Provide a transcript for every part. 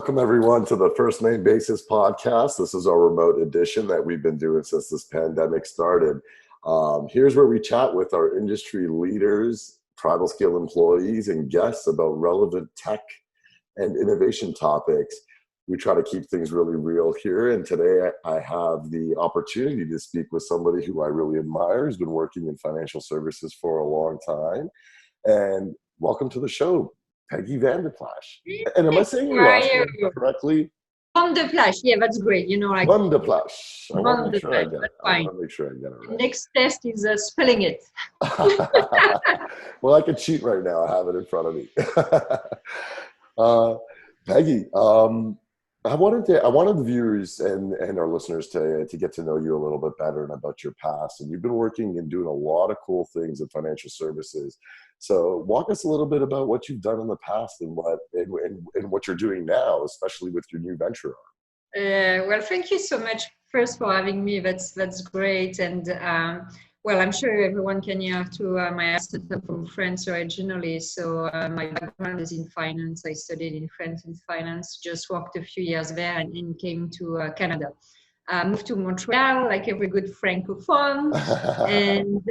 Welcome everyone to the First Name Basis podcast. This is our remote edition that we've been doing since this pandemic started. Here's where we chat with our industry leaders, TribalScale employees, and guests about relevant tech and innovation topics. We try to keep things really real here. And today I have the opportunity to speak with somebody who I really admire, who's been working in financial services for a long time. And welcome to the show, Peggy Van de Plassche. And am I saying your last name correctly? Van de Plassche, yeah, that's great. You know, like Van de Plassche. I want to make sure I get it. I want to make sure I get it right. Next test is spelling it. Well, I could cheat right now. I have it in front of me. Peggy, I wanted the viewers and our listeners to get to know you a little bit better and about your past. And you've been working and doing a lot of cool things in financial services. So walk us a little bit about what you've done in the past and what you're doing now, especially with your new venture. Well, thank you so much first for having me. That's great. And well, I'm sure everyone can hear too. My accent from France originally. So my background is in finance. I studied in France in finance, just worked a few years there and then came to Canada. Moved to Montreal, like every good francophone. And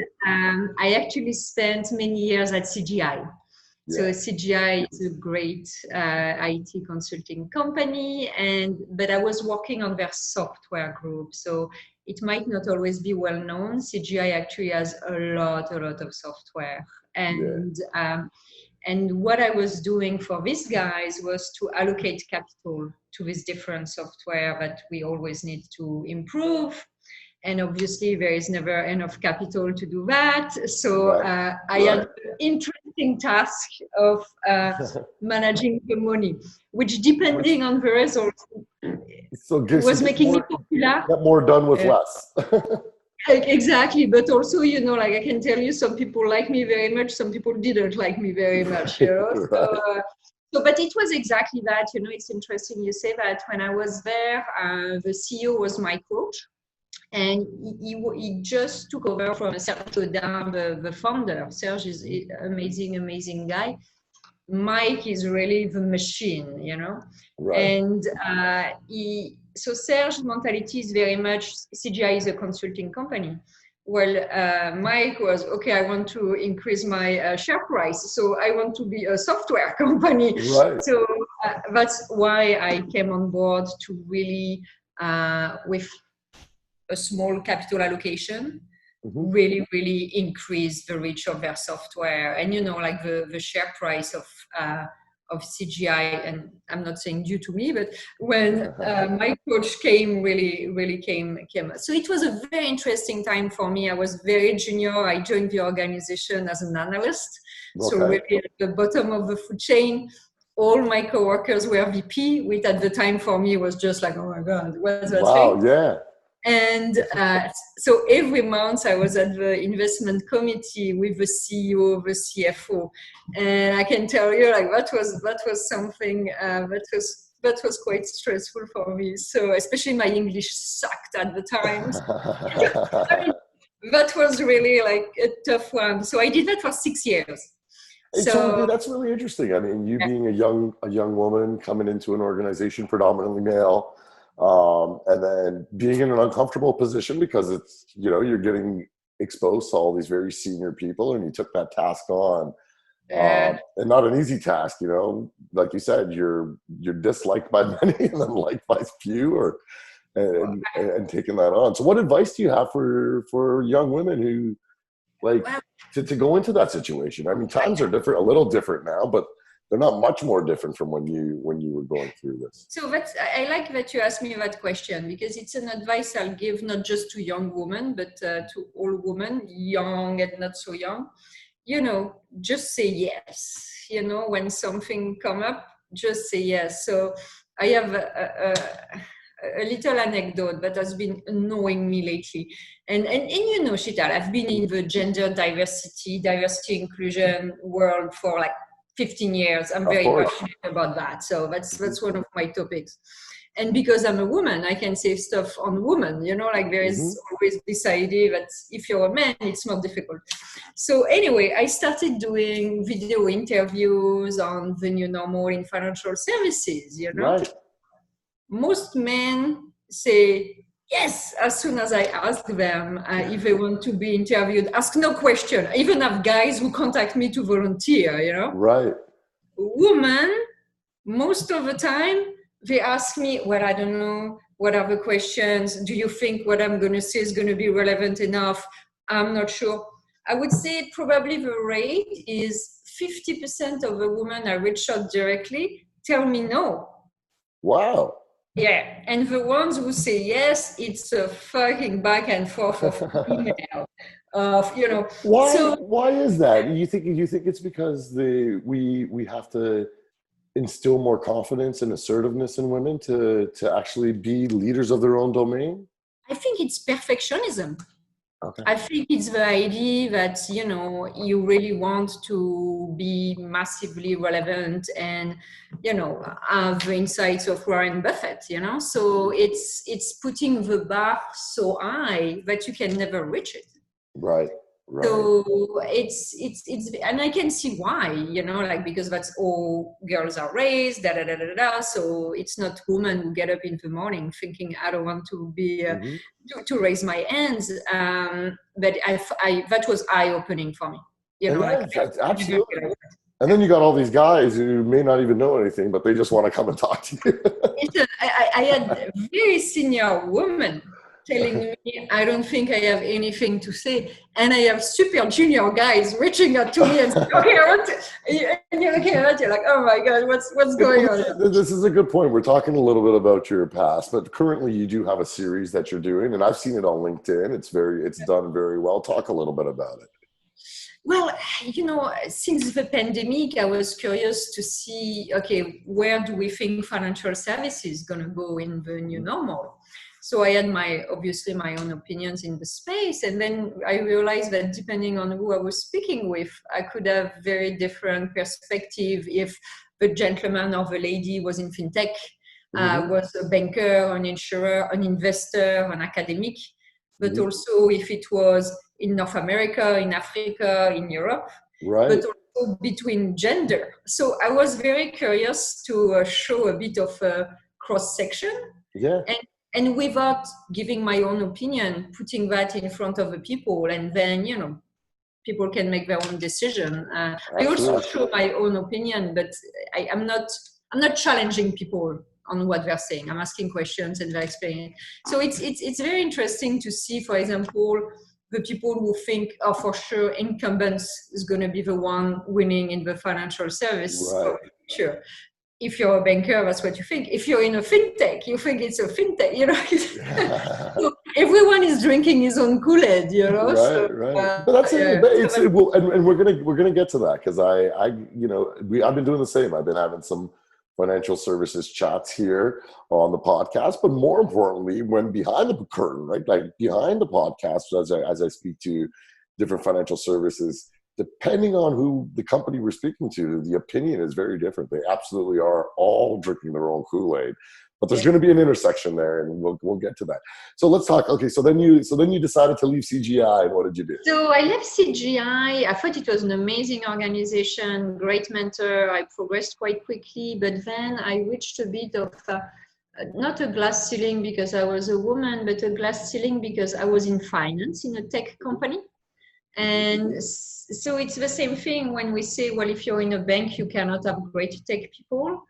I actually spent many years at CGI. Yeah. So CGI is a great IT consulting company, but I was working on their software group. So it might not always be well known. CGI actually has a lot of software. And what I was doing for these guys was to allocate capital to this different software that we always need to improve. And obviously there is never enough capital to do that. So I had an interesting task of managing the money, which depending on the results, was making me popular. Get more done with less. Exactly, but also, you know, like I can tell you, some people like me very much, some people didn't like me very much, you know. But it was exactly that, you know. It's interesting you say that. When I was there, the CEO was my coach, and he just took over from Serge, the founder. Serge is an amazing guy. Mike is really the machine, you know. Right. And so Serge's mentality is very much, CGI is a consulting company. Well, Mike was, okay, I want to increase my share price, so I want to be a software company. Right. So that's why I came on board to really, with a small capital allocation, really increase the reach of their software. And, you know, like the share price of CGI, and I'm not saying due to me, but when my coach came, really came. So it was a very interesting time for me. I was very junior. I joined the organization as an analyst. Okay. So really at the bottom of the food chain. All my coworkers were VP, which at the time for me was just like, oh my God, what's that thing? Wow, yeah. And so every month I was at the investment committee with the CEO, the CFO, and I can tell you, like that was something that was quite stressful for me. So especially my English sucked at the times. I mean, that was really like a tough one. So I did that for 6 years. So that's really interesting. I mean, you being a young woman coming into an organization predominantly male. And then being in an uncomfortable position because it's, you know, you're getting exposed to all these very senior people, and you took that task on, and not an easy task, you know, like you said, you're disliked by many and then liked by few, and taking that on. So what advice do you have for young women who like to go into that situation? I mean, times are different, a little different now, but they're not much more different from when you were going through this. So I like that you asked me that question, because it's an advice I'll give not just to young women, but to all women, young and not so young. You know, just say yes. You know, when something come up, just say yes. So I have a little anecdote that has been annoying me lately. And you know, Sheetal, I've been in the gender diversity inclusion world for like 15 years. I'm very passionate about that. So that's one of my topics. And because I'm a woman, I can say stuff on women, you know, like there is always this idea that if you're a man, it's more difficult. So anyway, I started doing video interviews on the new normal in financial services, you know. Right. most men say yes as soon as I ask them if they want to be interviewed. Ask no question. I even have guys who contact me to volunteer, you know. Right. Women, most of the time, they ask me, well, I don't know, what are the questions? Do you think what I'm going to say is going to be relevant enough? I'm not sure. I would say probably the rate is 50% of the women I reach out directly tell me no. Wow. Yeah, and the ones who say yes, it's a fucking back and forth of email, of you know. So Why is that? You think it's because we have to instill more confidence and assertiveness in women to actually be leaders of their own domain? I think it's perfectionism. Okay. I think it's the idea that you really want to be massively relevant and have the insights of Warren Buffett. So it's putting the bar so high that you can never reach it. Right. Right. So it's and I can see why, like, because that's all girls are raised, da da da da da. So it's not women who get up in the morning thinking I don't want to be to raise my hands. But that was eye opening for me. Absolutely. And then you got all these guys who may not even know anything, but they just want to come and talk to you. I had very senior women telling me, I don't think I have anything to say. And I have super junior guys reaching out to me and saying, okay, I want to, and you're looking at it, you're like, oh my God, what's going on here? This is a good point. We're talking a little bit about your past, but currently you do have a series that you're doing, and I've seen it on LinkedIn. It's done very well. Talk a little bit about it. Well, since the pandemic, I was curious to see, okay, where do we think financial services is going to go in the new normal? So I had obviously my own opinions in the space. And then I realized that depending on who I was speaking with, I could have very different perspective if the gentleman or the lady was in FinTech, was a banker, an insurer, an investor, an academic, but also if it was in North America, in Africa, in Europe, but also between gender. So I was very curious to show a bit of a cross-section. Yeah. And without giving my own opinion, putting that in front of the people, and then, people can make their own decision. I also show my own opinion, but I'm not challenging people on what they're saying. I'm asking questions and they're explaining. So it's very interesting to see, for example, the people who think, oh, for sure, incumbents is going to be the one winning in the financial service. Right. Oh, sure. If you're a banker, that's what you think. If you're in a fintech, you think it's a fintech, So everyone is drinking his own Kool-Aid, Right. But that's it. Well, and we're gonna get to that because I've been doing the same. I've been having some financial services chats here on the podcast, but more importantly, when behind the curtain, right, like behind the podcast, as I speak to different financial services, depending on who the company we're speaking to, the opinion is very different. They absolutely are all drinking their own Kool-Aid, but there's going to be an intersection there, and we'll get to that. So let's talk. Okay, so then you decided to leave CGI, and what did you do? So I left CGI. I thought it was an amazing organization, great mentor. I progressed quite quickly, but then I reached a bit of not a glass ceiling because I was a woman, but a glass ceiling because I was in finance in a tech company. And so it's the same thing when we say, well, if you're in a bank, you cannot have great tech people.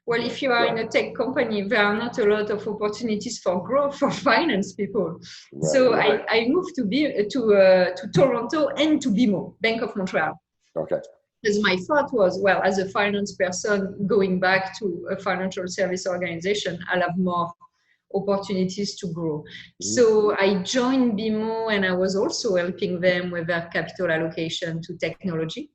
Well, if you are in a tech company, there are not a lot of opportunities for growth for finance people. So I moved to Toronto and to BMO, Bank of Montreal. Okay. Because my thought was, well, as a finance person going back to a financial service organization, I'll have more opportunities to grow. So I joined BMO, and I was also helping them with their capital allocation to technology,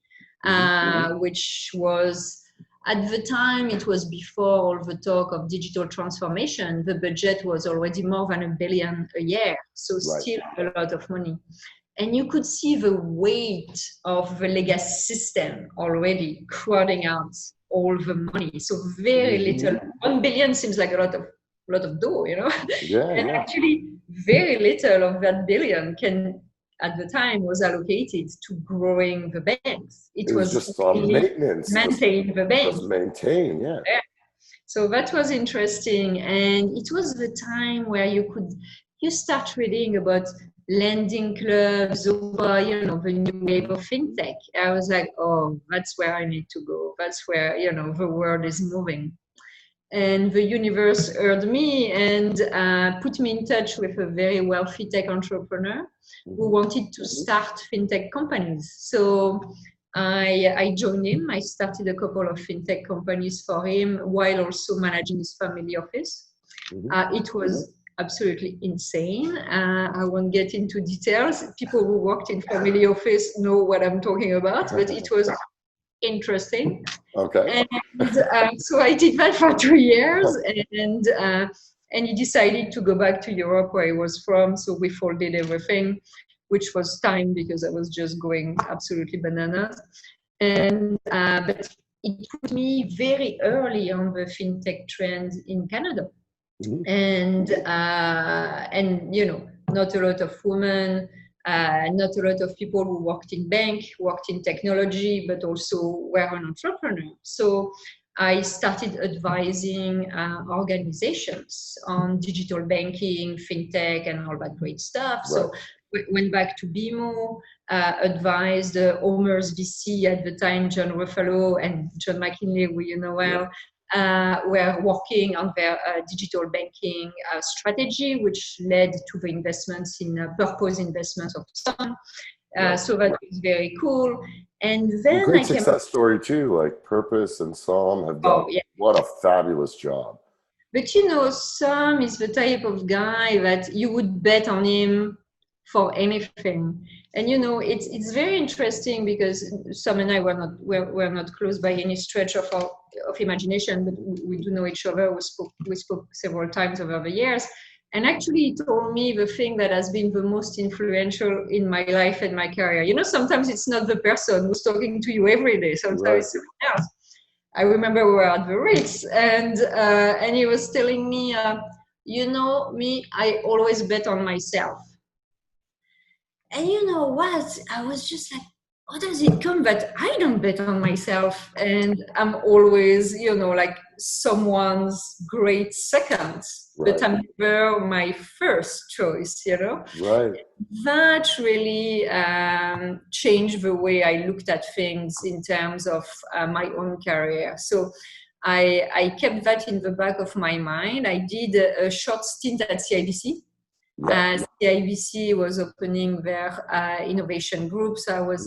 which was, at the time, it was before all the talk of digital transformation. The budget was already more than $1 billion a year, so still a lot of money. And you could see the weight of the legacy system already crowding out all the money. So very little. 1 billion seems like a lot of dough, and actually very little of that billion at the time was allocated to growing the banks. It was just on maintenance. Maintain the banks. Just maintain, yeah. So that was interesting. And it was the time where you start reading about lending clubs or, the new wave of fintech. I was like, oh, that's where I need to go. That's where, the world is moving. And the universe heard me and put me in touch with a very wealthy tech entrepreneur who wanted to start fintech companies. So I joined him. I started a couple of fintech companies for him while also managing his family office. It was absolutely insane. I won't get into details. People who worked in family office know what I'm talking about, but it was interesting. Okay. And so I did that for 2 years, and he decided to go back to Europe where he was from. So we folded everything, which was time because I was just going absolutely bananas. And but it put me very early on the fintech trend in Canada, and not a lot of women. Not a lot of people who worked in bank, worked in technology, but also were an entrepreneur. So I started advising organizations on digital banking, fintech, and all that great stuff. Right. So went back to BMO, advised Homer's VC at the time, John Ruffalo and John McKinley, who you know well. Were working on their digital banking strategy, which led to the investments in purpose investments of Sun. So that was very cool. And then great success story too, like Purpose and Psalm have done. What a fabulous job. But Sam is the type of guy that you would bet on him for anything. And it's very interesting because Sam and I were not close by any stretch of imagination, but we do know each other. We spoke several times over the years. And actually, he told me the thing that has been the most influential in my life and my career. Sometimes it's not the person who's talking to you every day. Sometimes it's someone else. I remember we were at the Ritz, and he was telling me, me, I always bet on myself. And you know what? I was just like, how does it come that I don't bet on myself? And I'm always, like someone's great second, but I'm never my first choice, Right. That really changed the way I looked at things in terms of my own career. So I kept that in the back of my mind. I did a short stint at CIBC. CIBC was opening their innovation groups. I went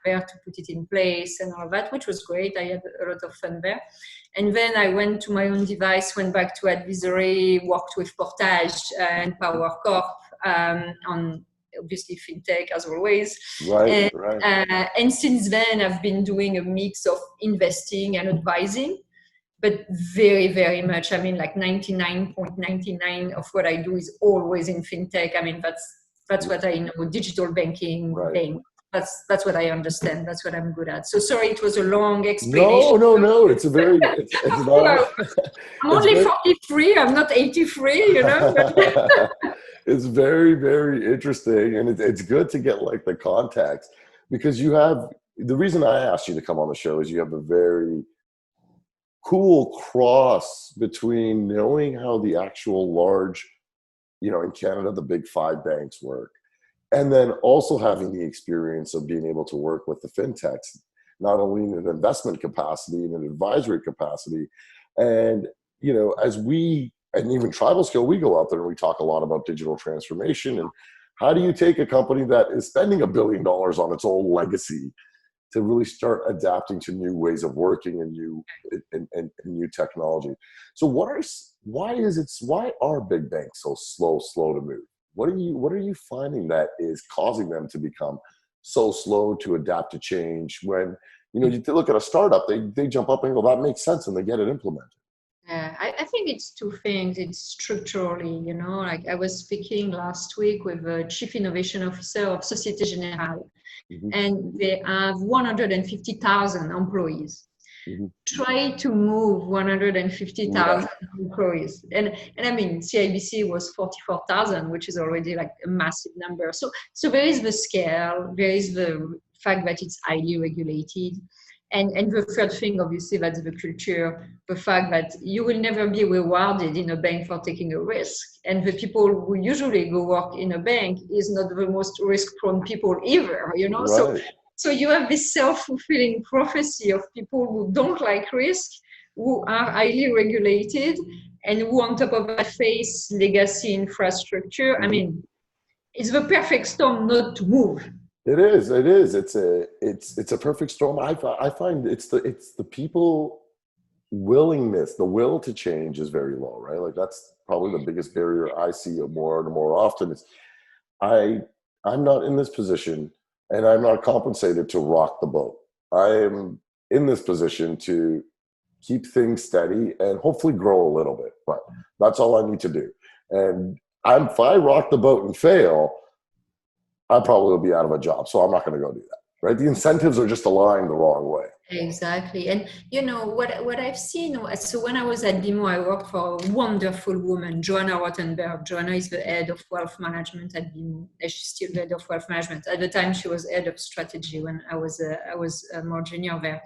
there to put it in place and all that, which was great. I had a lot of fun there. And then I went to my own device, went back to advisory, worked with Portage and Power Corp on obviously fintech as always. And since then, I've been doing a mix of investing and advising. But very, very much, like 99.99 of what I do is always in fintech. That's what I know, digital banking, bank. That's what I understand. That's what I'm good at. So sorry, it was a long explanation. No. It's a very, it's not. I'm only 43. I'm not 83, It's very, very interesting. And it's good to get like the context because the reason I asked you to come on the show is you have a very cool cross between knowing how the actual large, in Canada, the big 5 banks work, and then also having the experience of being able to work with the fintechs, not only in an investment capacity, in an advisory capacity. And, and even TribalScale, we go out there and we talk a lot about digital transformation. And how do you take a company that is spending $1 billion on its old legacy to really start adapting to new ways of working and new technology? So why are big banks so slow to move? What are you finding that is causing them to become so slow to adapt to change when, you look at a startup, they jump up and go, that makes sense, and they get it implemented? I think it's 2 things. It's structurally, like I was speaking last week with the Chief Innovation Officer of Societe Generale, and they have 150,000 employees. Try to move 150,000 employees. And CIBC was 44,000, which is already like a massive number. So there is the scale, there is the fact that it's highly regulated. And the third thing, obviously, that's the culture, the fact that you will never be rewarded in a bank for taking a risk. And the people who usually go work in a bank is not the most risk-prone people either, you know? Right. So you have this self-fulfilling prophecy of people who don't like risk, who are highly regulated, and who on top of that face legacy infrastructure. I mean, it's the perfect storm not to move. It is. It is. It's a perfect storm. I find it's the people willingness, the will to change is very low, right? Like that's probably the biggest barrier I see more and more often is I'm not in this position and I'm not compensated to rock the boat. I am in this position to keep things steady and hopefully grow a little bit, but that's all I need to do. And if I rock the boat and fail, I probably will be out of a job. So I'm not going to go do that, right? The incentives are just aligned the wrong way. Exactly. And you know, what I've seen, so when I was at BMO, I worked for a wonderful woman, Joanna Rottenberg. Joanna is the head of wealth management at BMO. She's still the head of wealth management. At the time, she was head of strategy when I was more junior there.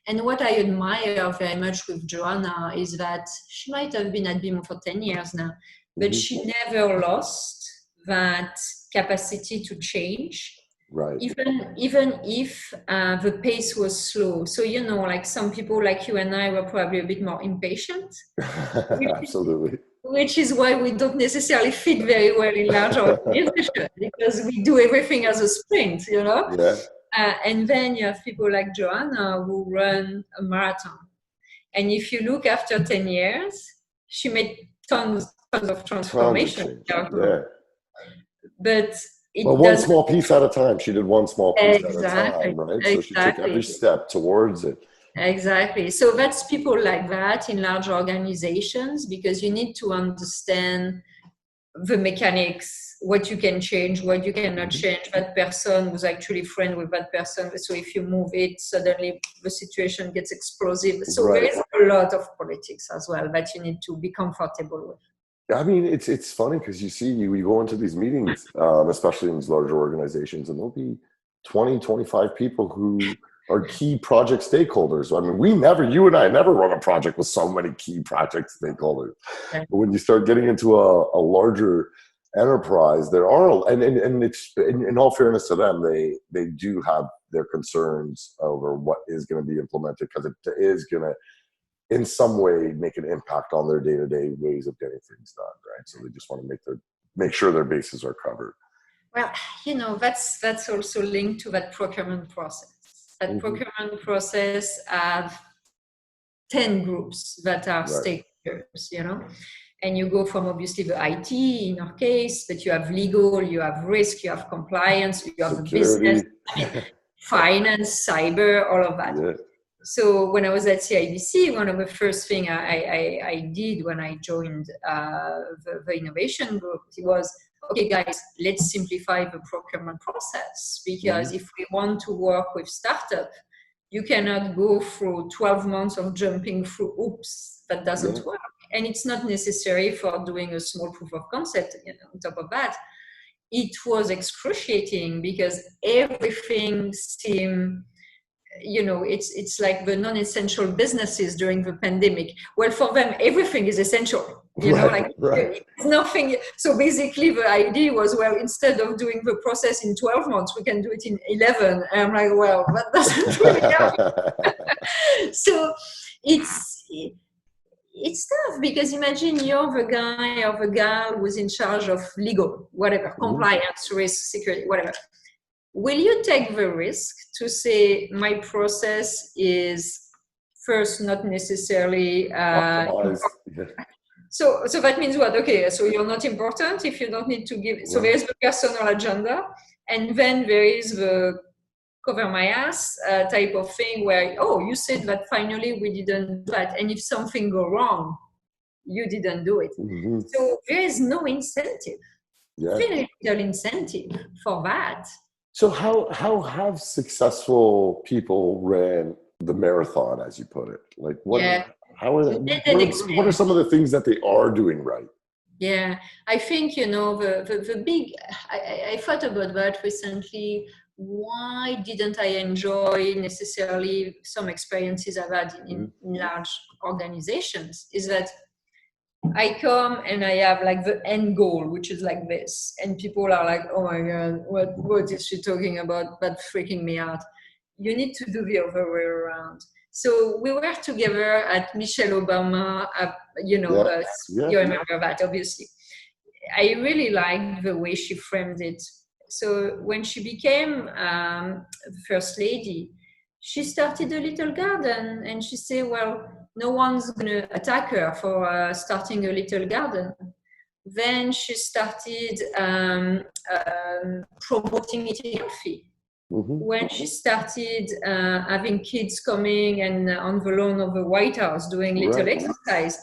And what I admire very much with Joanna is that she might have been at BMO for 10 years now, but she never lost that capacity to change, right? Even if the pace was slow. So you know, like some people like you and I were probably a bit more impatient. Absolutely. Which is why we don't necessarily fit very well in large organizations because we do everything as a sprint, you know. Yeah. And then you have people like Joanna who run a marathon, and if you look after 10 years, she made tons of transformation. Yeah. But one small piece at a time. She did one small piece at a time, right? Exactly. So she took every step towards it. Exactly. So that's people like that in large organizations, because you need to understand the mechanics, what you can change, what you cannot change. That person was actually friend with that person. So if you move it, suddenly the situation gets explosive. So there is a lot of politics as well that you need to be comfortable with. I mean, it's funny because you see, we go into these meetings, especially in these larger organizations, and there'll be 20, 25 people who are key project stakeholders. I mean, you and I never run a project with so many key project stakeholders. Okay. But when you start getting into a larger enterprise, there are, and it's, in all fairness to them, they do have their concerns over what is going to be implemented, because it is going to, in some way, make an impact on their day-to-day ways of getting things done, right? So they just want to make sure their bases are covered. Well, you know, that's also linked to that procurement process. That procurement process have 10 groups that are stakeholders, you know, and you go from obviously the IT in our case, but you have legal, you have risk, you have compliance, you have business, finance, cyber, all of that. Yeah. So when I was at CIBC, one of the first things I did when I joined the innovation group was, okay, guys, let's simplify the procurement process, because if we want to work with startup, you cannot go through 12 months of jumping through hoops. That doesn't work. And it's not necessary for doing a small proof of concept. You know, on top of that, it was excruciating because everything seemed, you know, it's like the non-essential businesses during the pandemic. Well, for them, everything is essential. You know, like nothing. So basically, the idea was, well, instead of doing the process in 12 months, we can do it in 11. And I'm like, well, that doesn't really help. So it's tough, because imagine you're the guy or the gal who's in charge of legal, whatever, compliance, risk, security, whatever. Will you take the risk to say my process is first not necessarily so that means what? Okay, so you're not important if you don't need to give. So there is the personal agenda, and then there is the cover my ass type of thing where, oh, you said that finally we didn't do that, and if something go wrong, you didn't do it. So there is no incentive, very little incentive for that. So how have successful people ran the marathon, as you put it? Like what are some of the things that they are doing right? Yeah, I think, you know, the big, I thought about that recently. why didn't I enjoy necessarily some experiences I've had in large organizations, is that I come and I have like the end goal, which is like this. And people are like, oh my God, what is she talking about? That's freaking me out. You need to do the other way around. So we were together at Michelle Obama, you remember that, obviously. I really liked the way she framed it. So when she became First Lady, she started a little garden and she said, well, no one's going to attack her for starting a little garden. Then she started promoting eating healthy. When she started having kids coming and on the lawn of the White House doing little exercise.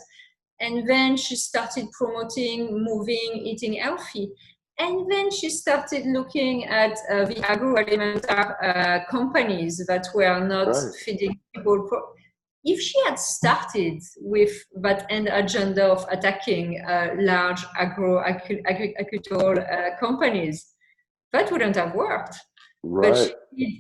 And then she started promoting moving, eating healthy. And then she started looking at the agroalimentary companies that were not feeding people. If she had started with that end agenda of attacking large agricultural companies, that wouldn't have worked. But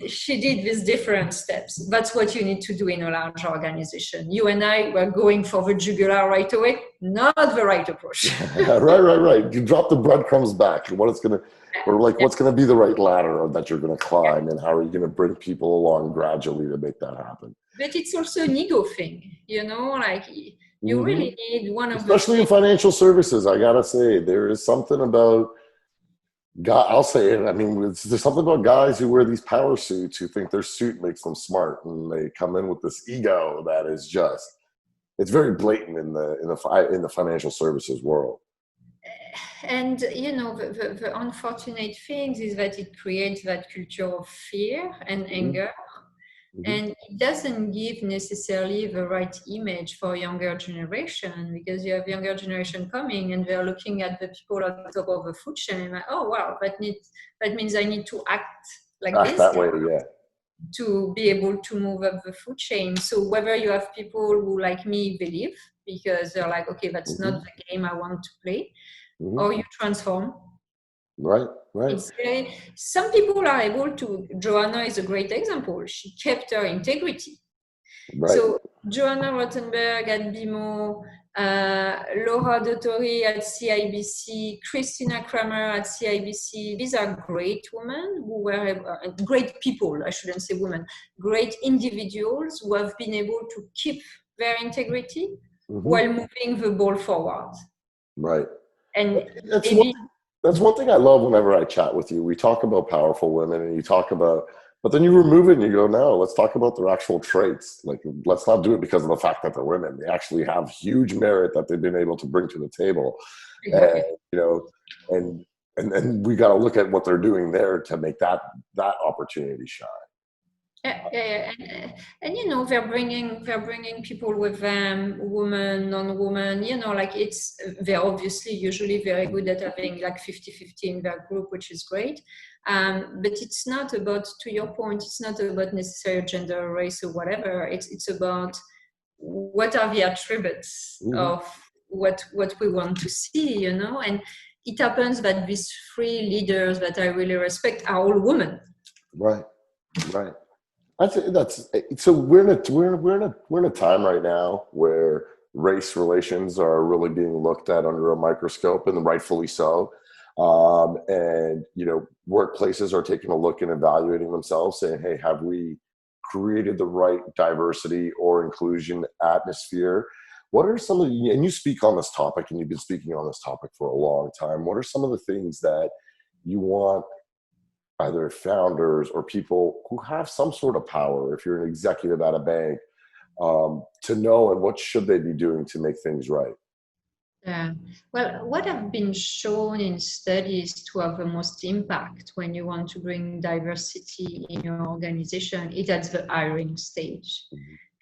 she did these different steps. That's what you need to do in a large organization. You and I were going for the jugular right away, not the right approach. Right. You drop the breadcrumbs back. What's going to be the right ladder that you're going to climb, and how are you going to bring people along gradually to make that happen? But it's also an ego thing, like you really need one of especially in financial services. I got to say, there is something about I'll say it. I mean, there's something about guys who wear these power suits who think their suit makes them smart, and they come in with this ego that is it's very blatant in the financial services world. And the unfortunate thing is that it creates that culture of fear and anger. And it doesn't give necessarily the right image for younger generation, because you have younger generation coming and they're looking at the people at the top of the food chain, like, oh wow, that means I need to act like this that way, to be able to move up the food chain. So whether you have people who, like me, believe because they're like, okay, that's not the game I want to play, or you transform. Right. Some people are able to. Joanna is a great example. She kept her integrity. So Joanna Rothenberg at BMO, Laura Dottori at CIBC, Christina Kramer at CIBC. These are great women who were great people. I shouldn't say women. Great individuals who have been able to keep their integrity while moving the ball forward. Right. And that's one thing I love whenever I chat with you. We talk about powerful women, and you talk about, but then you remove it and you go, no, let's talk about their actual traits. Like, let's not do it because of the fact that they're women. They actually have huge merit that they've been able to bring to the table. And, and we got to look at what they're doing there to make that opportunity shine. And they're bringing people with them, woman, non-woman, they're obviously usually very good at having like 50-50 in their group, which is great. But it's not about, to your point, it's not about necessarily gender, race, or whatever. It's about what are the attributes of what we want to see, and it happens that these three leaders that I really respect are all women. Right. So we're in a time right now where race relations are really being looked at under a microscope, and rightfully so. And workplaces are taking a look and evaluating themselves, saying, "Hey, have we created the right diversity or inclusion atmosphere?" What are some of the, and you speak on this topic, and you've been speaking on this topic for a long time. What are some of the things that you want either founders or people who have some sort of power, if you're an executive at a bank, to know, and what should they be doing to make things right? Well, what have been shown in studies to have the most impact when you want to bring diversity in your organization, it's at the hiring stage.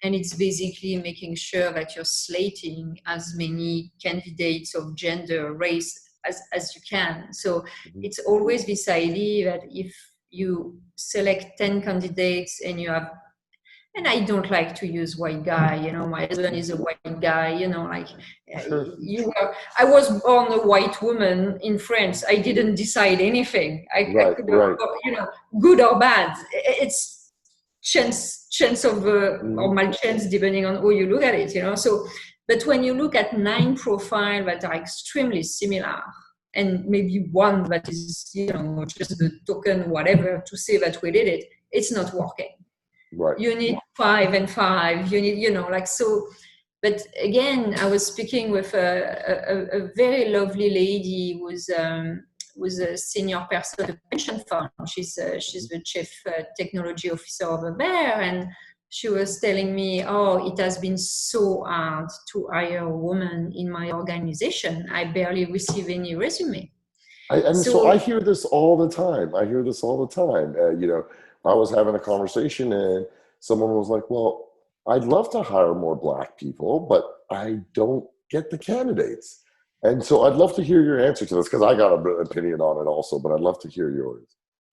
And it's basically making sure that you're slating as many candidates of gender, race, as you can. So it's always this idea that if you select 10 candidates and you have And I don't like to use white guy, you know, my husband is a white guy, you know, like Sure. I was born a white woman in France. I didn't decide anything. I Right, could have, right. you know, good or bad. It's chance of or Mhm. malchance, depending on how you look at it, you know. So, but when you look at 9 profiles that are extremely similar, and maybe one that is, you know, just the token, whatever, to say that we did it, it's not working. Right. You need 5 and 5. You need, you know, like so. But again, I was speaking with a very lovely lady who was a senior person at a pension fund. She's the chief technology officer over there, and she was telling me, "Oh, it has been so hard to hire a woman in my organization. I barely receive any resume." And so I So hear this all the time. I hear this all the time. You know, I was having a conversation and someone was like, well, I'd love to hire more Black people, but I don't get the candidates. And so I'd love to hear your answer to this because I got an opinion on it also, but I'd love to hear yours.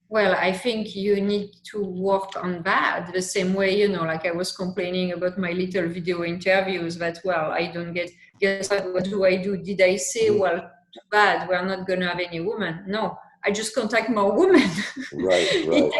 well, I think you need to work on that the same way, you know, like I was complaining about my little video interviews that, well, I don't get, guess what do I do? Did I say, Mhm. well, too bad, we're not going to have any women? No, I just contact more women. Right, it right.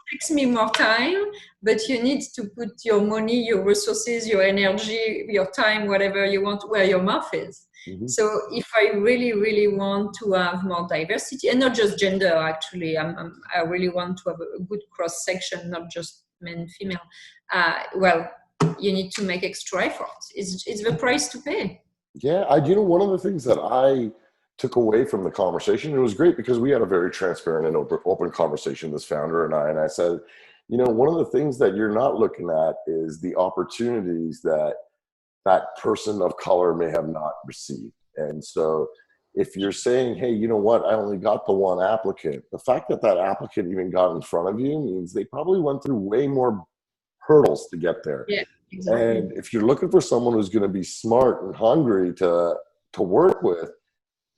takes me more time, but you need to put your money, your resources, your energy, your time, whatever you want, where your mouth is. Hmm. So if I really, really want to have more diversity, and not just gender, actually, I really want to have a good cross section, not just men, female. Well, you need to make extra efforts. It's the price to pay. Yeah, you know, one of the things that I took away from the conversation, it was great because we had a very transparent and open conversation, this founder and I said, you know, one of the things that you're not looking at is the opportunities that that person of color may have not received. And so if you're saying, hey, you know what, I only got the one applicant, the fact that that applicant even got in front of you means they probably went through way more hurdles to get there. Yeah, exactly. And if you're looking for someone who's going to be smart and hungry to work with,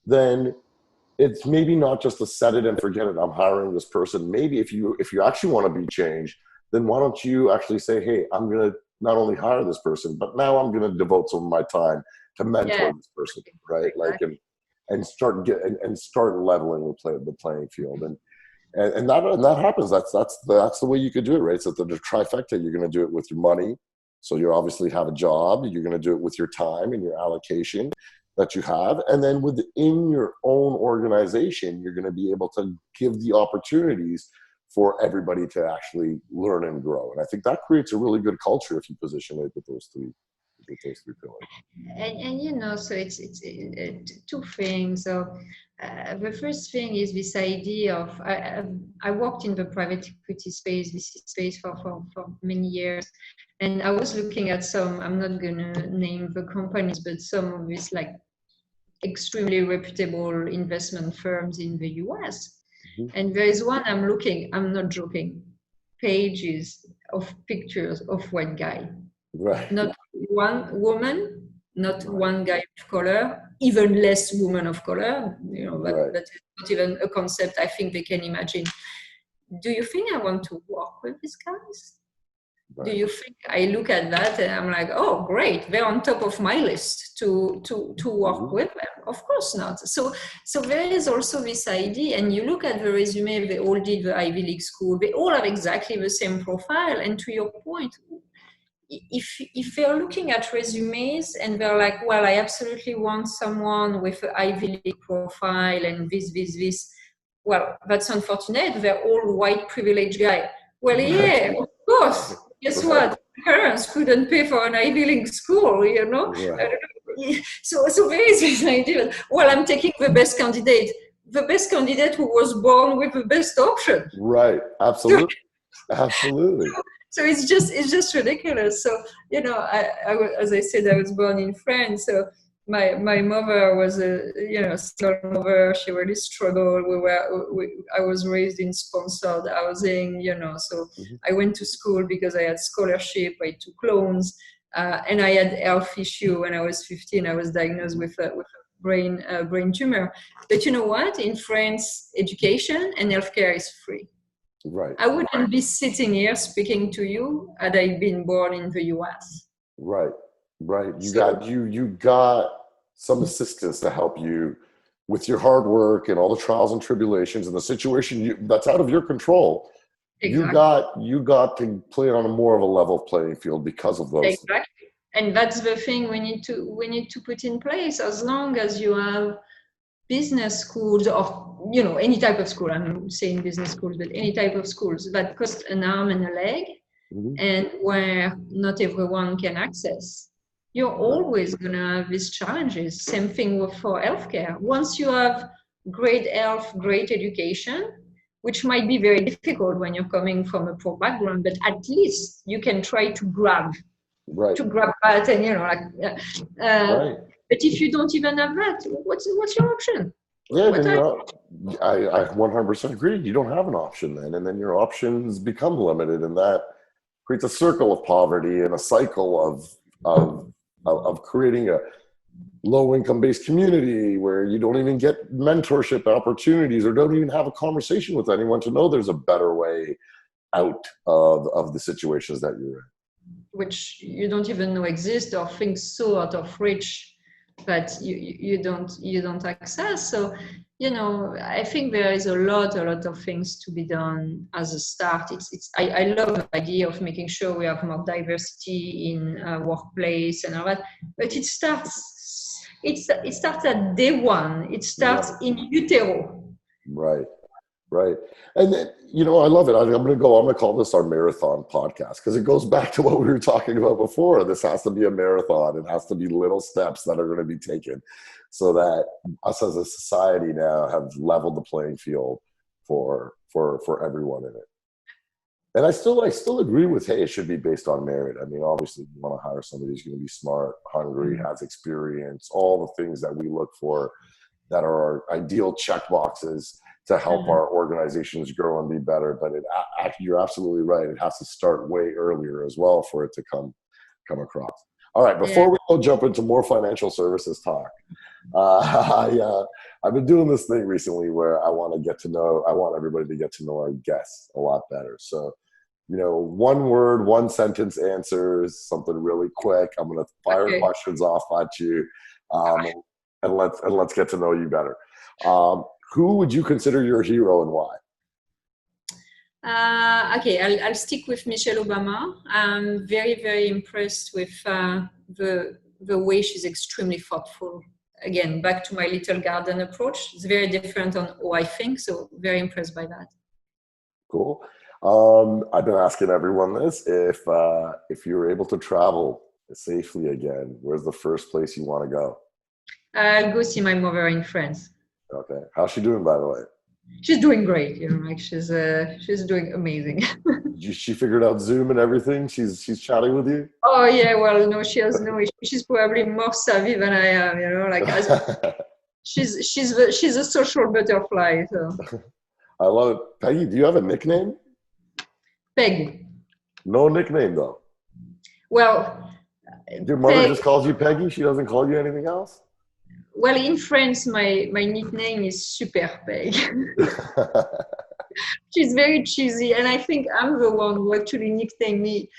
then it's maybe not just a set it and forget it. I'm hiring this person. Maybe if you actually want to be changed, then why don't you actually say, hey, I'm going to not only hire this person, but now I'm going to devote some of my time to Yeah, mentor this person, right? Like exactly. and start and start leveling the playing field. And that happens. That's the way you could do it, right? So the trifecta, you're going to do it with your money. So you obviously have a job. You're going to do it with your time and your allocation that you have. And then within your own organization, you're going to be able to give the opportunities for everybody to actually learn and grow. And I think that creates a really good culture if you position it with those three pillars. And you know, so two things. So the first thing is this idea of I worked in the private equity space, VC space for many years, and I was looking at some. I'm not gonna name the companies, but some of these like extremely reputable investment firms in the US. Mhm. And there is one I'm looking. I'm not joking. Pages of pictures of white guy, Right, not one woman, not right, one guy of color, even less woman of color. You know, right, that is not even a concept I think they can imagine. Do you think I want to work with these guys? Do right. you think I look at that and I'm like, oh, great, they're on top of my list to work Mhm. with them? Of course not. So there is also this idea, and you look at the resume, they all did the Ivy League school, they all have exactly the same profile. And to your point, if they're looking at resumes and they're like, well, I absolutely want someone with an Ivy League profile and this, well, that's unfortunate. They're all white privileged guys. Well, Right, yeah, of course. Guess right, what? Parents couldn't pay for an Ivy League school, you know. right, So there is this idea that, well, I'm taking the best candidate who was born with the best option. right. Absolutely, absolutely. So it's just ridiculous. So you know, as I said, I was born in France. So my mother was a single mother. She really struggled. I was raised in sponsored housing. You know, so Mhm. I went to school because I had scholarship. I took loans, and I had health issue when I was 15. I was diagnosed Mhm. with a brain tumor. But you know what? In France, education and healthcare is free. Right. I wouldn't be sitting here speaking to you had I been born in the US. Right. Right. So You got some assistance to help you with your hard work and all the trials and tribulations and the situation that's out of your control. exactly. You got to play on a more of a level playing field because of those things. Exactly. And that's the thing we need to put in place. As long as you have business schools or any type of school, I'm saying business schools, but any type of schools that cost an arm and a leg Mhm. and where not everyone can access, you're Right. always going to have these challenges. Same thing for healthcare. Once you have great health, great education, which might be very difficult when you're coming from a poor background, but at least you can try to grab Right. that, and Right. but if you don't even have that, what's your option? Yeah, What then are I 100% agree. You don't have an option then, and then your options become limited, and that creates a circle of poverty and a cycle of creating a low income based community where you don't even get mentorship opportunities or don't even have a conversation with anyone to know there's a better way out of the situations that you're in. which you don't even know exist, or things so out of reach that you don't access. So I think there is a lot of things to be done as a start. I love the idea of making sure we have more diversity in workplace and all that, but it starts at day one. It Yeah, starts in utero. right. Right. And then, I love it. I'm going to call this our marathon podcast because it goes back to what we were talking about before. This has to be a marathon. It has to be little steps that are going to be taken so that us as a society now have leveled the playing field for everyone in it. And I still agree with, hey, it should be based on merit. I mean, obviously you want to hire somebody who's going to be smart, hungry, has experience, all the things that we look for that are our ideal check boxes to help our organizations grow and be better. But you're absolutely right. It has to start way earlier as well for it to come across. All right, Yeah. before we go jump into more financial services talk, I've been doing this thing recently where I want everybody to get to know our guests a lot better. So, one word, one sentence answers, something really quick. I'm going to fire Okay. questions off at you. And let's get to know you better. Who would you consider your hero and why? Okay, I'll stick with Michelle Obama. I'm very, very impressed with the way she's extremely thoughtful. Again, back to my little garden approach. It's very different on how I think, so very impressed by that. Cool. I've been asking everyone this: if you were able to travel safely again, where's the first place you want to go? I'll go see my mother in France. Okay. How's she doing, by the way? She's doing great. She's doing amazing. She figured out Zoom and everything. She's chatting with you. Oh yeah, well no, she has no issue. She's probably more savvy than I am. She's a social butterfly. So I love it. Peggy, do you have a nickname? Peg. No nickname though. Well, Your mother Peg. just calls you Peggy. She doesn't call you anything else. Well, in France, my nickname is Super Peg. She's very cheesy, and I think I'm the one who actually nicknamed me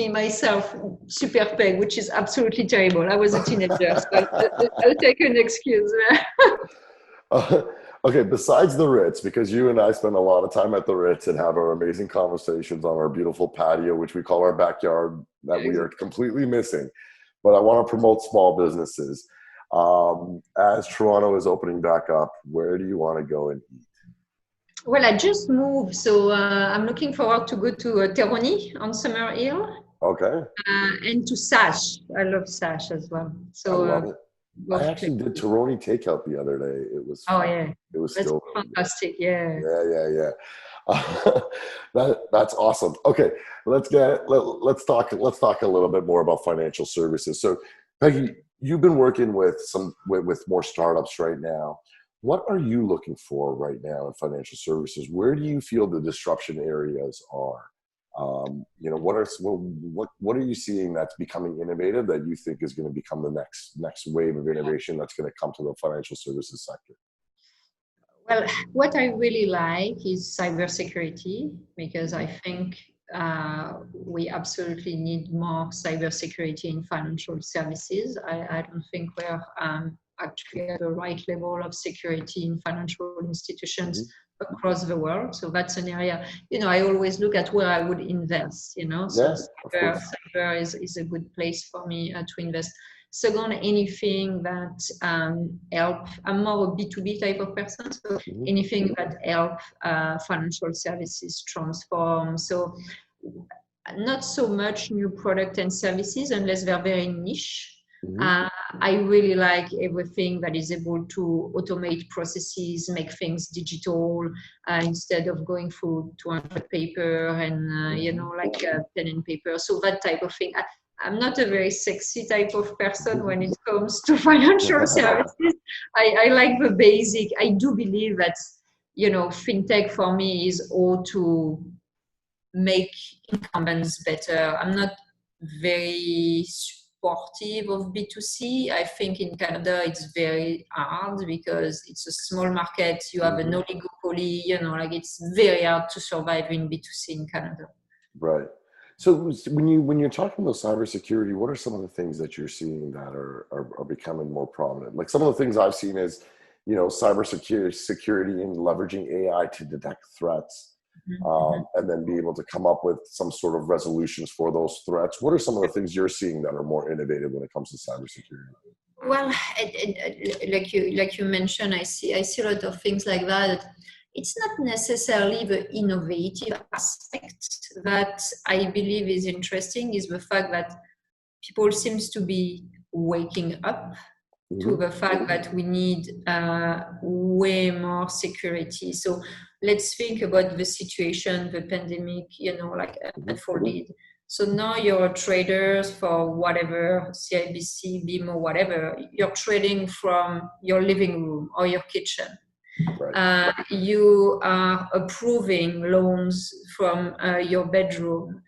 myself Super Peg, which is absolutely terrible. I was a teenager, so I'll take an excuse. Okay, besides the Ritz, because you and I spend a lot of time at the Ritz and have our amazing conversations on our beautiful patio, which we call our backyard, that we are completely missing. But I want to promote small businesses. As Toronto is opening back up, where do you want to go and eat? Well, I just moved, so I'm looking forward to go to Terroni on Summer Hill, Okay. and to Sash. I love Sash as well. So I love it. I both actually did Terroni takeout the other day. It was Oh fun. yeah, It was that's still fantastic. Yeah. yeah. That's awesome. Okay, let's talk a little bit more about financial services. So, Peggy, you've been working with more startups right now. What are you looking for right now in financial services? Where do you feel the disruption areas are? What are you seeing that's becoming innovative that you think is going to become the next wave of innovation that's going to come to the financial services sector? Well, what I really like is cybersecurity, because I think we absolutely need more cybersecurity in financial services. I don't think we're actually at the right level of security in financial institutions Mhm. across the world. So that's an area, I always look at where I would invest. So Yeah, of course. cyber is a good place for me to invest. Second, anything that help. I'm more a B2B type of person, so Mhm. anything that help financial services transform. So not so much new product and services unless they're very niche. Mhm. Uh, I really like everything that is able to automate processes, make things digital instead of going through 200 paper and like pen and paper. So that type of thing. I'm not a very sexy type of person when it comes to financial services. I like the basic. I do believe that fintech for me is all to make incumbents better. I'm not very supportive of B2C. I think in Canada it's very hard because it's a small market. You have an Mhm. oligopoly, like it's very hard to survive in B2C in Canada. Right. So when you're talking about cybersecurity, what are some of the things that you're seeing that are becoming more prominent? Like some of the things I've seen is, cybersecurity and leveraging AI to detect threats, Mm-hmm. and then be able to come up with some sort of resolutions for those threats. What are some of the things you're seeing that are more innovative when it comes to cybersecurity? Well, like you mentioned, I see a lot of things like that. It's not necessarily the innovative aspect that I believe is interesting. Is the fact that people seems to be waking up to Hmm. the fact that we need way more security. So let's think about the situation, the pandemic, Hmm. unfolded. So now you're traders for whatever, CIBC, BIM or whatever, you're trading from your living room or your kitchen. Right. You are approving loans from your bedroom.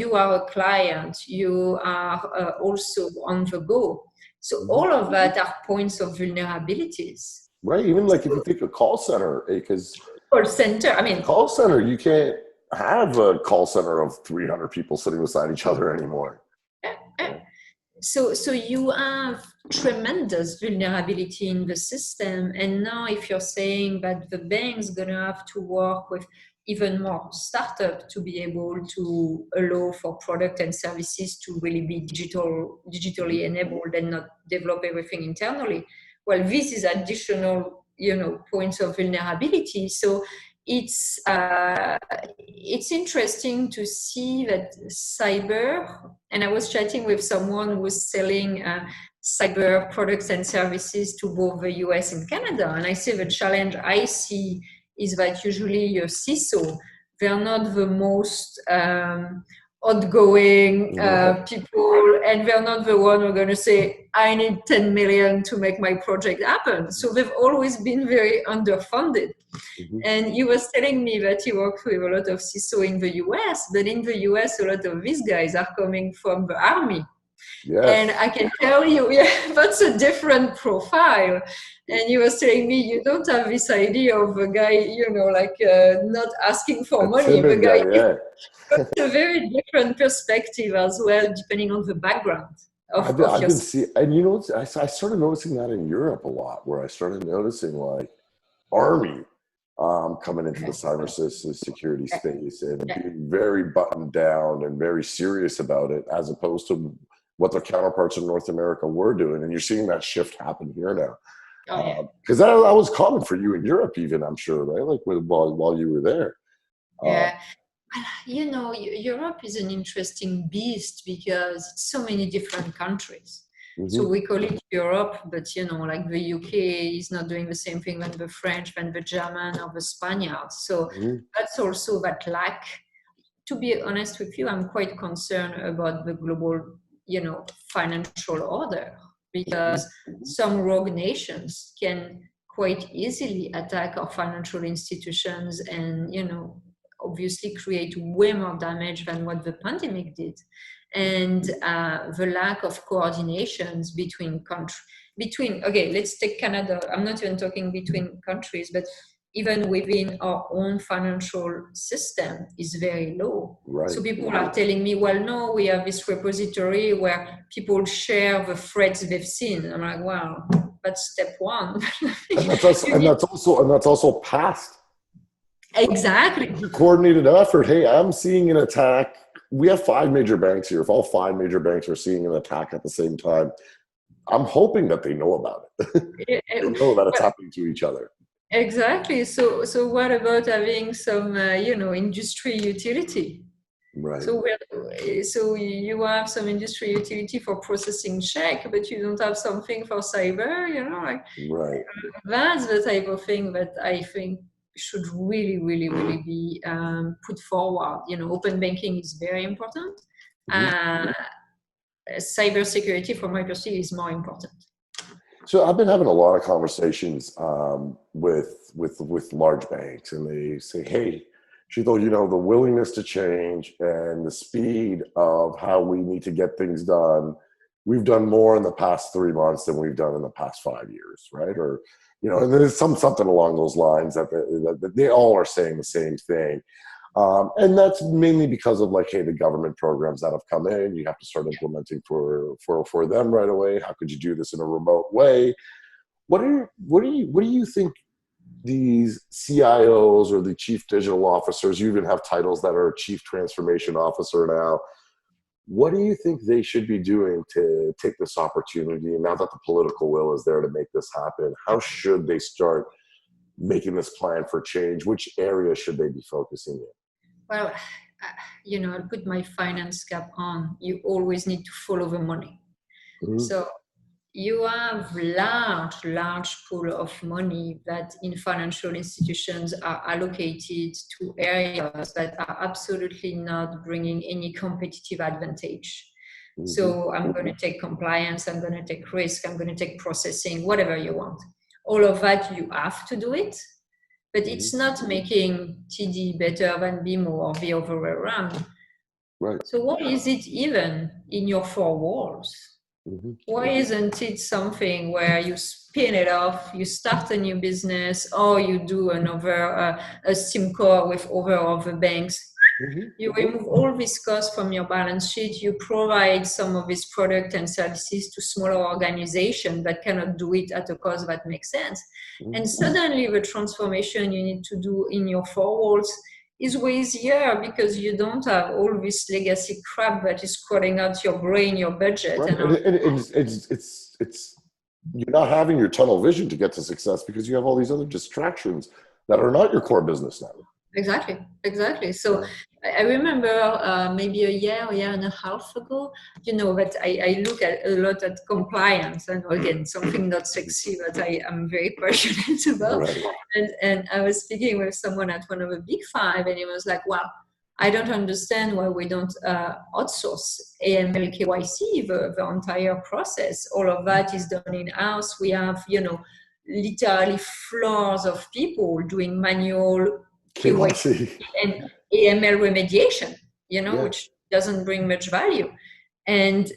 You are a client. You are also on the go. So Hmm. all of that are points of vulnerabilities. Right. Even like if you think a call center, because Call center, I mean, call center, you can't have a call center of 300 people sitting beside each other anymore. Yeah. so you have tremendous vulnerability in the system. And now if you're saying that the bank's going to have to work with even more startup to be able to allow for product and services to really be digitally Mhm. enabled and not develop everything internally, well, this is additional points of vulnerability. So it's interesting to see that cyber, and I was chatting with someone who was selling cyber products and services to both the US and Canada, and I say the challenge I see is that usually your CISO, they're not the most outgoing Right. people, and they're not the one who are going to say, I need 10 million to make my project happen. So they've always been very underfunded. Mhm. And he was telling me that he worked with a lot of CISO in the US, but in the US, a lot of these guys are coming from the army. And Yes. I can tell you, yeah, that's a different profile. And he was telling me, you don't have this idea of a guy, not asking for A money. The timid guy guy, is yeah. a very different perspective as well, depending on the background of I've your. been seeing, and I started noticing that in Europe a lot, where I started noticing like army coming into the security space and being very buttoned down and very serious about it, as opposed to what their counterparts in North America were doing. And you're seeing that shift happen here now. Oh, yeah. Because that was common for you in Europe, even, I'm sure, right? Like while you were there. Uh, Yeah. Europe is an interesting beast because it's so many different countries. So mhm, we call it Europe, but like the UK is not doing the same thing than the French, than the German or the Spaniards. So mhm, that's also that lack. To be honest with you, I'm quite concerned about the global, financial order, mhm. because some rogue nations can quite easily attack our financial institutions and, obviously create way more damage than what the pandemic did. And the lack of coordinations between countries. between, okay, let's take Canada. I'm not even talking between countries, but even within our own financial system is very low. Right. So people are telling me, well, no, we have this repository where people share the threats they've seen. I'm like, wow, that's step one. And that's also past. Exactly. Coordinated effort. Hey, I'm seeing an attack. We have 5 major banks here. If all 5 major banks are seeing an attack at the same time, I'm hoping that they know about it. They know that it's happening to each other. Exactly. So what about having some, industry utility? Right. So you have some industry utility for processing check, but you don't have something for cyber, Right. That's the type of thing that I think should really, really, really be put forward. Open banking is very important. Cybersecurity, from my perspective, is more important. So I've been having a lot of conversations with large banks, and they say, "Hey, Sheetal, the willingness to change and the speed of how we need to get things done. We've done more in the past 3 months than we've done in the past 5 years, right?" Or, and there's something along those lines that they all are saying the same thing. And that's mainly because of hey, the government programs that have come in, you have to start implementing for them right away. How could you do this in a remote way? What do you think these CIOs or the chief digital officers, you even have titles that are chief transformation officer now, what do you think they should be doing to take this opportunity? And now that the political will is there to make this happen, how should they start making this plan for change? Which areas should they be focusing in? Well, I'll put my finance cap on. You always need to follow the money. Mm-hmm. So you have large pool of money that in financial institutions are allocated to areas that are absolutely not bringing any competitive advantage. Mm-hmm. So I'm going to take compliance, I'm going to take risk, I'm going to take processing, whatever you want. All of that, you have to do it. But it's not making TD better than BMO or the other way around. Right. So why is it even in your 4 walls? Mm-hmm. Why isn't it something where you spin it off, you start a new business, or you do another a SIMCO with other banks? Mm-hmm. You remove all this cost from your balance sheet. You provide some of these products and services to smaller organizations that cannot do it at a cost that makes sense. Mm-hmm. And suddenly the transformation you need to do in your 4 walls is way easier because you don't have all this legacy crap that is crawling out your brain, your budget. Right. And it's you're not having your tunnel vision to get to success because you have all these other distractions that are not your core business now. Exactly. So I remember maybe a year and a half ago, that I look at a lot at compliance, and again, something not sexy, but I am very passionate about. Right. And I was speaking with someone at one of the big 5, and he was like, "Well, I don't understand why we don't outsource AML KYC, the entire process. All of that is done in-house. We have, literally floors of people doing manual KYC and AML remediation, which doesn't bring much value." And,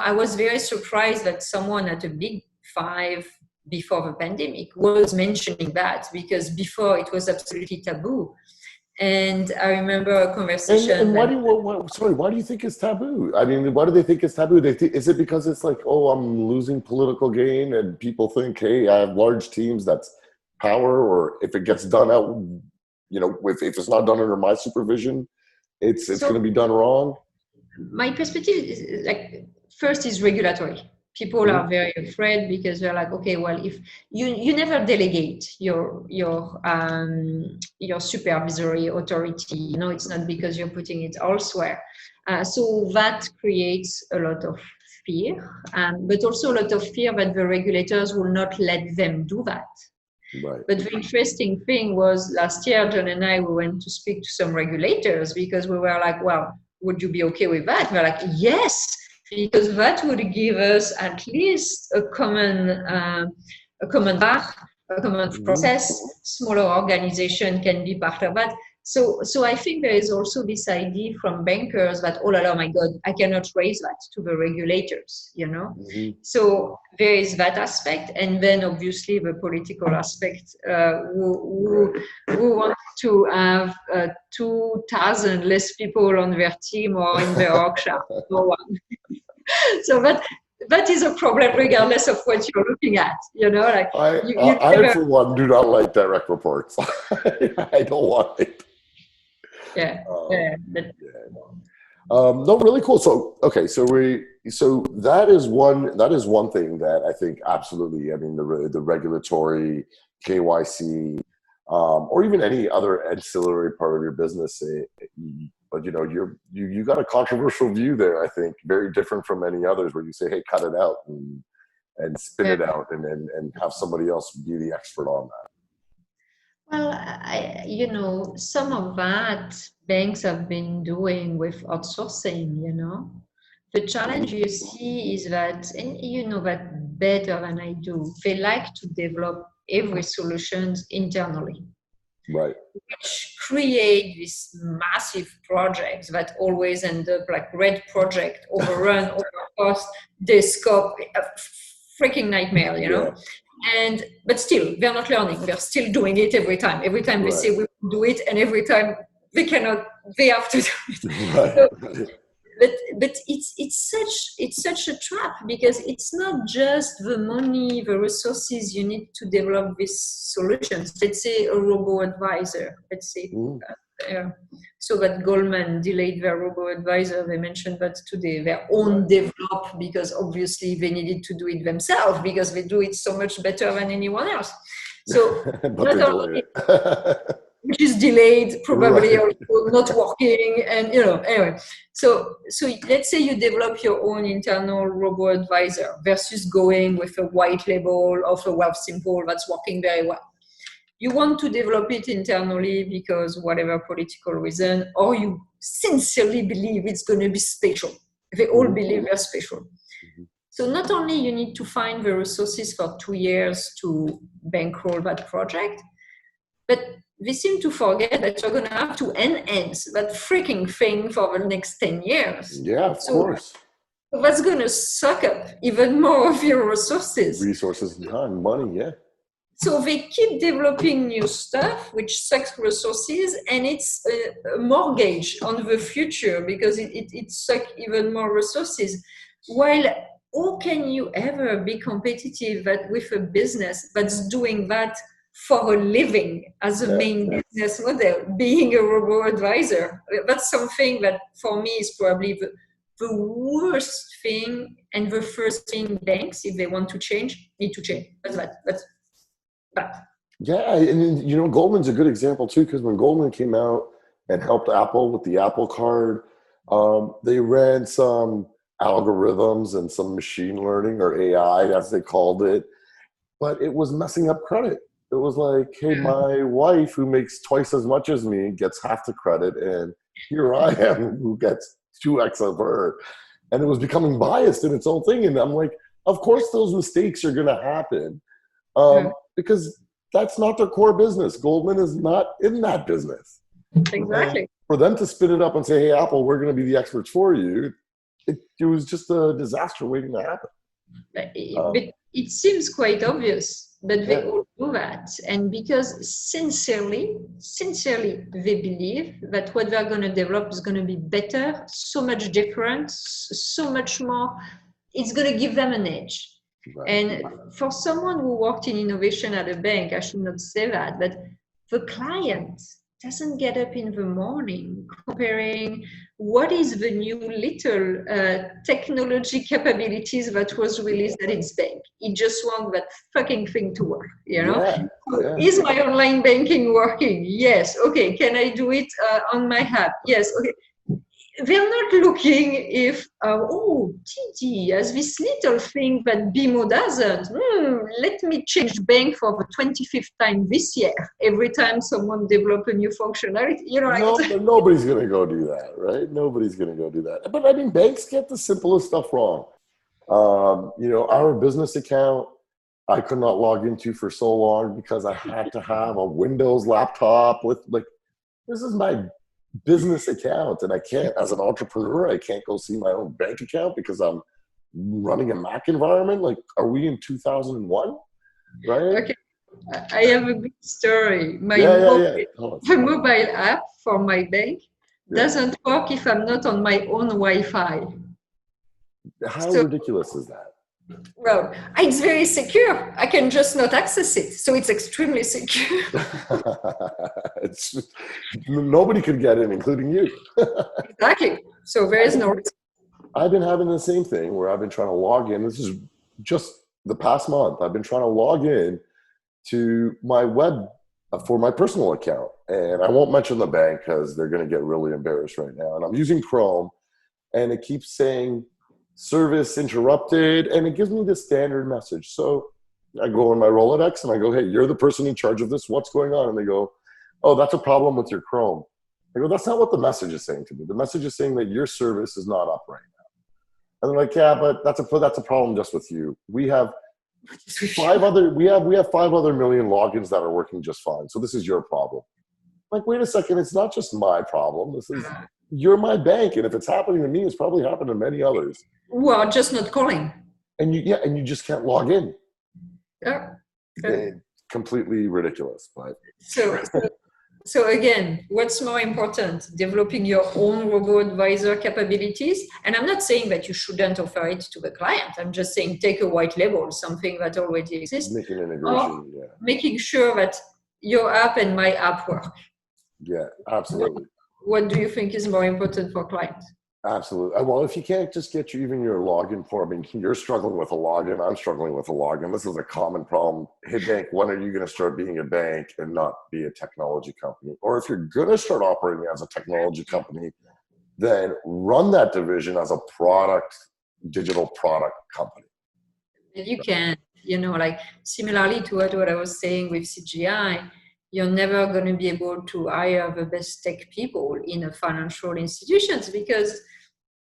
I was very surprised that someone at a big 5 before the pandemic was mentioning that, because before it was absolutely taboo. And I remember a conversation. And why do you think it's taboo? I mean, why do they think it's taboo? Is it because it's like, oh, I'm losing political gain, and people think, hey, I have large teams, that's power, or if it gets done out, if it's not done under my supervision, it's going to be done wrong? My perspective is first is regulatory. People are very afraid because they're like, okay, well, if you never delegate your supervisory authority, it's not because you're putting it elsewhere. So that creates a lot of fear, but also a lot of fear that the regulators will not let them do that. Right. But the interesting thing was last year, John and I, we went to speak to some regulators because we were like, well, would you be okay with that? We're like, yes, because that would give us at least a common process. Smaller organization can be part of that. So I think there is also this idea from bankers that, oh my God, I cannot raise that to the regulators, Mm-hmm. So there is that aspect, and then obviously the political aspect, who want to have 2,000 less people on their team or in their workshop. No one. So that is a problem regardless of what you're looking at, like I for one do not like direct reports. I don't want it. Yeah. No, really cool. So okay, so that is one thing that I think absolutely. I mean, the regulatory KYC, or even any other ancillary part of your business. But you got a controversial view there. I think very different from many others, where you say, "Hey, cut it out and spin it out, and have somebody else be the expert on that." Well, some of that banks have been doing with outsourcing, The challenge you see is that, and you know that better than I do, they like to develop every solutions internally. Right. Which create these massive projects that always end up like red project, overrun, overcost, they scope, a freaking nightmare, but still they're not learning, they're still doing it every time they say we will do it, and every time they cannot, they have to do it. Right. But it's such a trap, because it's not just the money, the resources you need to develop these solutions. Let's say a robo-advisor, so that Goldman delayed their robo-advisor. They mentioned that today, their own develop, because obviously they needed to do it themselves because they do it so much better than anyone else. So but they delayed it. Which is delayed, probably also not working, and anyway. So let's say you develop your own internal robo-advisor versus going with a white label of a Wealthsimple that's working very well. You want to develop it internally because whatever political reason, or you sincerely believe it's going to be special. They all believe they're special. So not only you need to find the resources for 2 years to bankroll that project, but we seem to forget that you're going to have to enhance that freaking thing for the next 10 years. Yeah, of course. So that's going to suck up even more of your resources. Resources, time, money, yeah. So they keep developing new stuff, which sucks resources, and it's a mortgage on the future, because it sucks even more resources. While how can you ever be competitive with a business that's doing that for a living as a main business model, being a robo-advisor? That's something that for me is probably the worst thing, and the first thing banks, if they want to change, need to change. That's that. Yeah, and Goldman's a good example too, because when Goldman came out and helped Apple with the Apple Card, they ran some algorithms and some machine learning, or AI as they called it, but it was messing up credit. It was like, hey, my wife, who makes twice as much as me, gets half the credit, and here I am, who gets 2x of her. And it was becoming biased in its own thing. And I'm like, of course those mistakes are going to happen, because that's not their core business. Goldman is not in that business. Exactly. And for them to spin it up and say, hey, Apple, we're going to be the experts for you, it was just a disaster waiting to happen. But it seems quite obvious, but they all do that. And because sincerely, they believe that what they're going to develop is going to be better, so much different, so much more. It's going to give them an edge. Right. And for someone who worked in innovation at a bank, I should not say that, but the client doesn't get up in the morning comparing what is the new little technology capabilities that was released at its bank. It just wants that fucking thing to work, So is my online banking working? Yes. Okay. Can I do it on my app? Yes. Okay. They're not looking if, TD has this little thing that BMO doesn't. Let me change bank for the 25th time this year. Every time someone develops a new functionality, nobody's going to go do that, right? Nobody's going to go do that. But I mean, banks get the simplest stuff wrong. Our business account, I could not log into for so long because I had to have a Windows laptop with this is my business account, and I can't, as an entrepreneur, I can't go see my own bank account because I'm running a Mac environment. Like, are we in 2001? Right? Okay, I have a good story. Yeah. My mobile app for my bank Yeah. doesn't work if I'm not on my own Wi-Fi. How So, ridiculous is that? well, it's very secure. I can just not access it. So it's extremely secure. It's just, nobody could get in, including you. Exactly. So there is no risk. I've been having the same thing where I've been trying to log in. This is just the past month. I've been trying to log in to my web for my personal account. And I won't mention the bank because they're going to get really embarrassed right now. And I'm using Chrome, and it keeps saying service interrupted, and it gives me the standard message. So I go in my Rolodex and I go, hey, you're the person in charge of this. What's going on? And they go, oh, that's a problem with your Chrome. I go, that's not what the message is saying to me. The message is saying that your service is not up right now. And they're like, yeah, but that's a problem just with you. We have 5 other million logins that are working just fine. So this is your problem. I'm like, wait a second, it's not just my problem. You're my bank, and if it's happening to me, it's probably happened to many others. Who are just not calling. And you just can't log in. Yeah. Completely ridiculous. But so again, what's more important? Developing your own robo-advisor capabilities. And I'm not saying that you shouldn't offer it to the client. I'm just saying take a white label, something that already exists. Make an integration, yeah. Making sure that your app and my app work. Yeah, absolutely. What do you think is more important for clients? Absolutely. Well, if you can't just get even your login for, I mean, you're struggling with a login, I'm struggling with a login. This is a common problem. Hey, bank, when are you going to start being a bank and not be a technology company? Or if you're going to start operating as a technology company, then run that division as a digital product company. You can, like similarly to what I was saying with CGI, you're never going to be able to hire the best tech people in a financial institutions because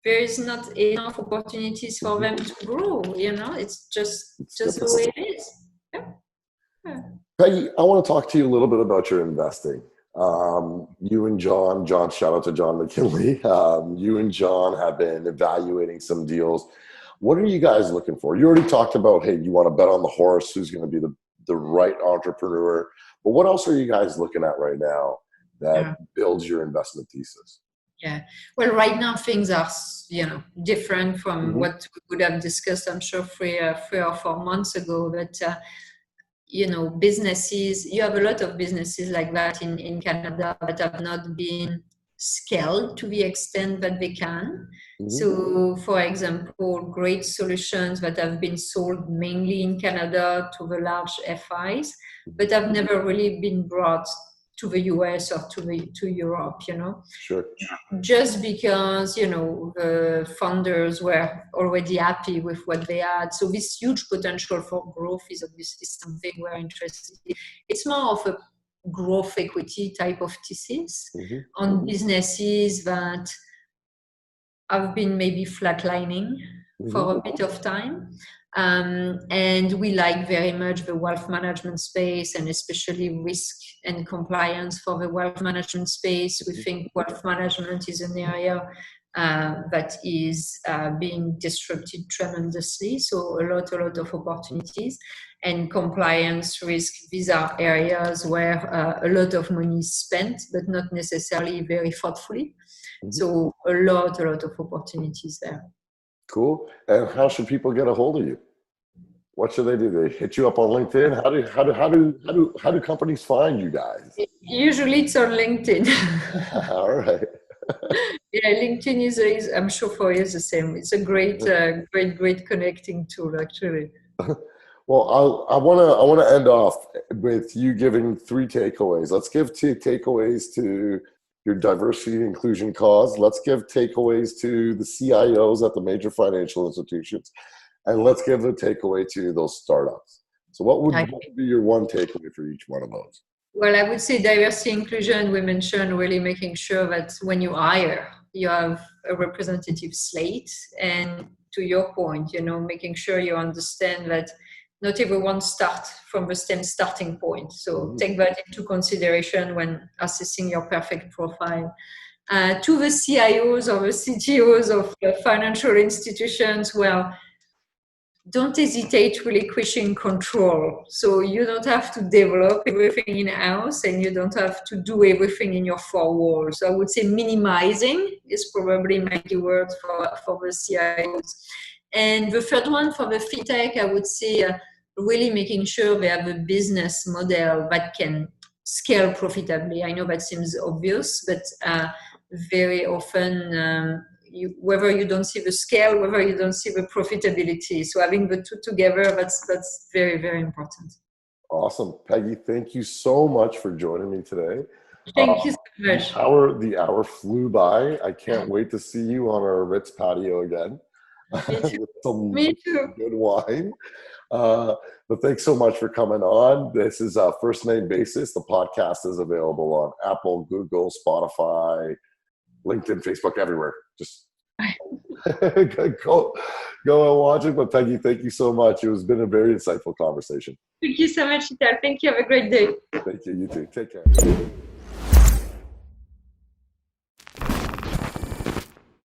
there is not enough opportunities for them to grow. It's just the way it is. Yeah. Peggy, I want to talk to you a little bit about your investing. You and John, shout out to John McKinley. You and John have been evaluating some deals. What are you guys looking for? You already talked about, hey, you want to bet on the horse, who's going to be the right entrepreneur. But what else are you guys looking at right now that builds your investment thesis? Yeah. Well, right now things are, different from what we would have discussed, I'm sure, 3 or 4 months ago. But, businesses, you have a lot of businesses like that in Canada that have not been scaled to the extent that they can. So, for example, great solutions that have been sold mainly in Canada to the large FIs, but have never really been brought to the US or to Europe, Sure. Just because, the founders were already happy with what they had. So this huge potential for growth is obviously something we're interested in. It's more of a growth equity type of thesis on businesses that have been maybe flatlining for a bit of time. And we like very much the wealth management space, and especially risk and compliance for the wealth management space. We think wealth management is an area that is being disrupted tremendously. So a lot of opportunities. And compliance risk, these are areas where a lot of money is spent, but not necessarily very thoughtfully. So a lot of opportunities there. Cool. And how should people get a hold of you? What should they do? They hit you up on LinkedIn? How do companies find you guys? Usually it's on LinkedIn. All right. Yeah, LinkedIn is I'm sure for you is the same. It's a great connecting tool, actually. Well, I want to end off with you giving 3 takeaways. Let's give 2 takeaways to your diversity and inclusion cause. Let's give takeaways to the CIOs at the major financial institutions, and let's give a takeaway to those startups. So what would be your one takeaway for each one of those? Well, I would say diversity inclusion, we mentioned really making sure that when you hire, you have a representative slate. And to your point, making sure you understand that not everyone start from the same starting point. So take that into consideration when assessing your perfect profile. To the CIOs or the CTOs of financial institutions, well, don't hesitate relinquishing control. So you don't have to develop everything in-house and you don't have to do everything in your four walls. So I would say minimizing is probably my keyword for the CIOs. And the third one for the FinTech, I would say really making sure they have a business model that can scale profitably. I know that seems obvious, but very often whether you don't see the scale, whether you don't see the profitability. So having the two together, that's very, very important. Awesome. Peggy, thank you so much for joining me today. Thank you so much. The hour flew by. I can't wait to see you on our Ritz patio again. Me too. With some Me too. good wine. But thanks so much for coming on. This is First Name Basis. The podcast is available on Apple, Google, Spotify, LinkedIn, Facebook, everywhere. Just go and watch it. But Peggy, thank you so much. It has been a very insightful conversation. Thank you so much, Sheetal. Thank you. Have a great day. Thank you. You too. Take care.